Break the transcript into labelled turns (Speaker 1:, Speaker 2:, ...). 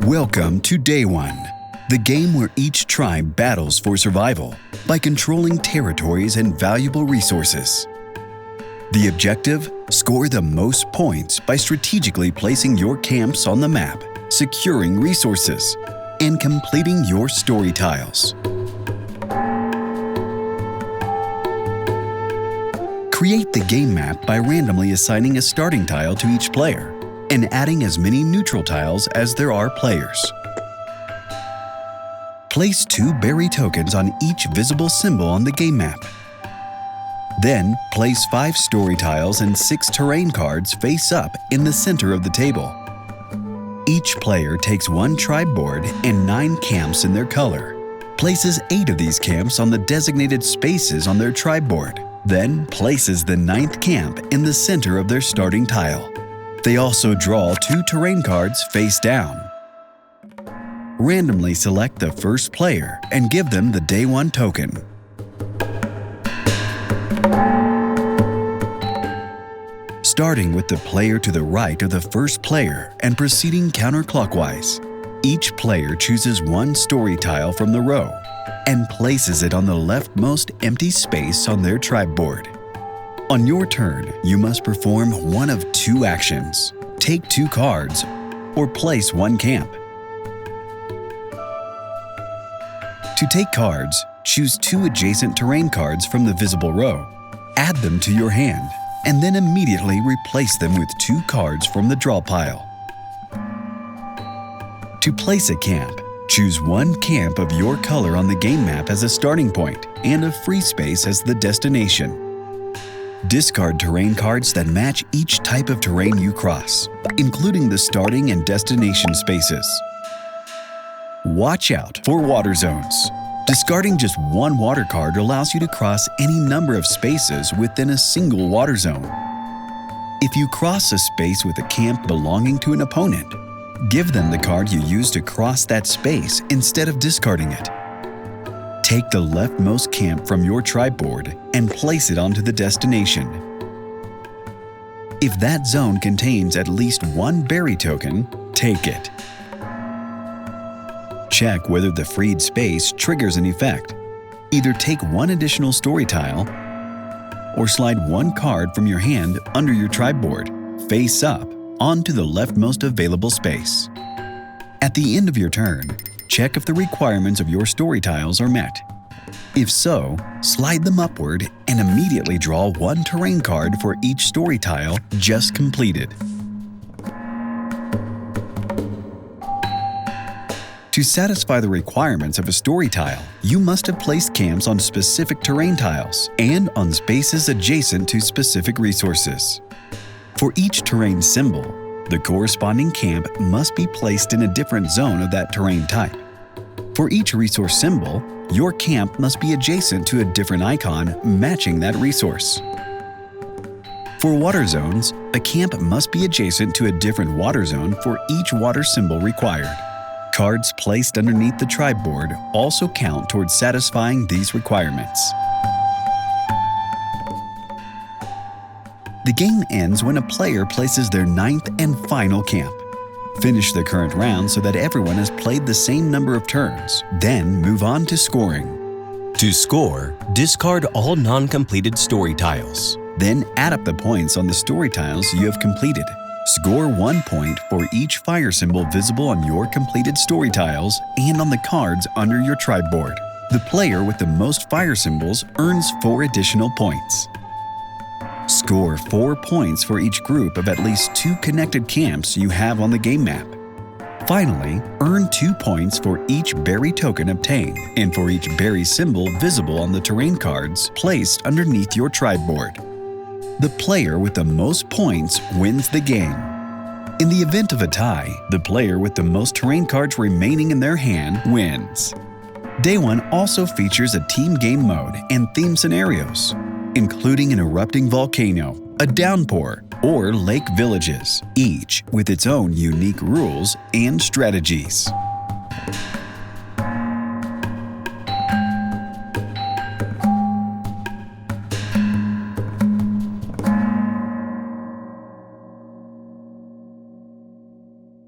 Speaker 1: Welcome to Day One, the game where each tribe battles for survival by controlling territories and valuable resources. The objective? Score the most points by strategically placing your camps on the map, securing resources, and completing your story tiles. Create the game map by randomly assigning a starting tile to each player and adding as many neutral tiles as there are players. Place 2 berry tokens on each visible symbol on the game map. Then, place 5 story tiles and 6 terrain cards face up in the center of the table. Each player takes 1 tribe board and 9 camps in their color, places 8 of these camps on the designated spaces on their tribe board, then places the 9th camp in the center of their starting tile. They also draw 2 terrain cards face down. Randomly select the first player and give them the Day 1 token. Starting with the player to the right of the first player and proceeding counterclockwise, each player chooses 1 story tile from the row and places it on the leftmost empty space on their tribe board. On your turn, you must perform one of 2 actions: take 2 cards or place 1 camp. To take cards, choose 2 adjacent terrain cards from the visible row, add them to your hand, and then immediately replace them with 2 cards from the draw pile. To place a camp, choose 1 camp of your color on the game map as a starting point and a free space as the destination. Discard terrain cards that match each type of terrain you cross, including the starting and destination spaces. Watch out for water zones. Discarding just 1 water card allows you to cross any number of spaces within a single water zone. If you cross a space with a camp belonging to an opponent, give them the card you used to cross that space instead of discarding it. Take the leftmost camp from your tribe board and place it onto the destination. If that zone contains at least 1 berry token, take it. Check whether the freed space triggers an effect. Either take 1 additional story tile or slide 1 card from your hand under your tribe board, face up, onto the leftmost available space. At the end of your turn, check if the requirements of your story tiles are met. If so, slide them upward and immediately draw 1 terrain card for each story tile just completed. To satisfy the requirements of a story tile, you must have placed camps on specific terrain tiles and on spaces adjacent to specific resources. For each terrain symbol, the corresponding camp must be placed in a different zone of that terrain type. For each resource symbol, your camp must be adjacent to a different icon matching that resource. For water zones, a camp must be adjacent to a different water zone for each water symbol required. Cards placed underneath the tribe board also count towards satisfying these requirements. The game ends when a player places their 9th and final camp. Finish the current round so that everyone has played the same number of turns, then move on to scoring. To score, discard all non-completed story tiles. Then add up the points on the story tiles you have completed. Score 1 point for each fire symbol visible on your completed story tiles and on the cards under your tribe board. The player with the most fire symbols earns 4 additional points. Score 4 points for each group of at least 2 connected camps you have on the game map. Finally, earn 2 points for each berry token obtained and for each berry symbol visible on the terrain cards placed underneath your tribe board. The player with the most points wins the game. In the event of a tie, the player with the most terrain cards remaining in their hand wins. Day 1 also features a team game mode and theme scenarios, including an erupting volcano, a downpour, or lake villages, each with its own unique rules and strategies.